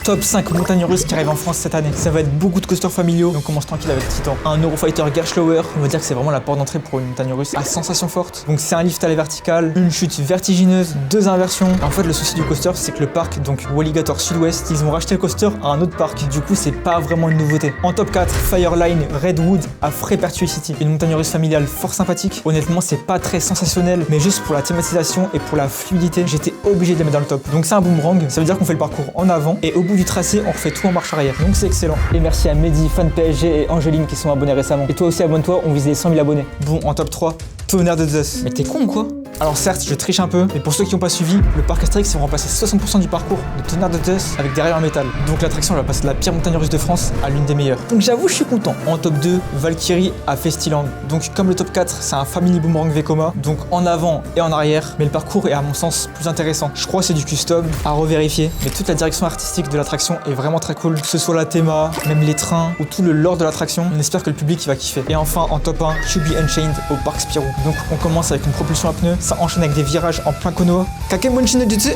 Top 5 montagnes russes qui arrivent en France cette année. Ça va être beaucoup de coasters familiaux, donc on commence tranquille avec Titan. Un Eurofighter Gashlower, on va dire que c'est vraiment la porte d'entrée pour une montagne russe à sensation forte. Donc c'est un lift à la verticale, une chute vertigineuse, 2 inversions. En fait le souci du coaster c'est que le parc, donc Walligator Sud-Ouest, ils ont racheté le coaster à un autre parc. Du coup c'est pas vraiment une nouveauté. En top 4, Fireline Redwood à Frey-Pertuis City. Une montagne russe familiale fort sympathique. Honnêtement c'est pas très sensationnel, mais juste pour la thématisation et pour la fluidité, j'étais obligé de les mettre dans le top. Donc c'est un boomerang, ça veut dire qu'on fait le parcours en avant et au bout du tracé on refait tout en marche arrière. Donc c'est excellent. Et merci à Mehdi, fan PSG et Angeline qui sont abonnés récemment. Et toi aussi abonne-toi, on vise les 100 000 abonnés. Bon, en top 3, Tonnerre de Zeus. Mais t'es con ou quoi? Alors certes, je triche un peu, mais pour ceux qui n'ont pas suivi, le parc Astérix ils vont remplacer 60% du parcours de Tonnerre de Zeus avec des rails en métal. Donc l'attraction elle va passer de la pire montagne russe de France à l'une des meilleures. Donc j'avoue, je suis content. En top 2, Valkyrie à Festiland. Donc comme le top 4, c'est un Family Boomerang Vekoma, donc en avant et en arrière, mais le parcours est à mon sens plus intéressant. Je crois que c'est du custom à revérifier, mais toute la direction artistique de l'attraction est vraiment très cool. Que ce soit la théma, même les trains ou tout le lore de l'attraction, on espère que le public il va kiffer. Et enfin en top 1, QB Unchained au parc Spirou. Donc on commence avec une propulsion à pneus, ça enchaîne avec des virages en plein Konoha. Kakemonshinojutsu.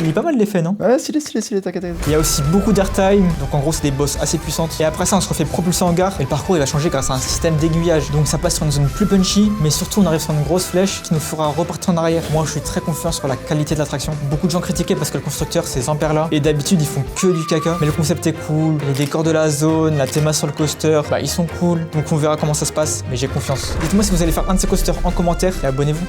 Il est pas mal l'effet, non? Ouais, stylé, t'inquiète. Il y a aussi beaucoup d'airtime, donc en gros c'est des boss assez puissantes. Et après ça on se refait propulser en gare et le parcours il va changer grâce à un système d'aiguillage. Donc ça passe sur une zone plus punchy, mais surtout on arrive sur une grosse flèche qui nous fera repartir en arrière. Moi je suis très confiant sur la qualité de l'attraction. Beaucoup de gens critiquaient parce que le constructeur c'est Zamper là, et d'habitude ils font que du caca. Mais le concept est cool, les décors de la zone, la théma sur le coaster, bah ils sont cool. Donc on verra comment ça se passe, mais j'ai confiance. Dites-moi si vous allez faire un de ces coasters en commentaire et abonnez-vous.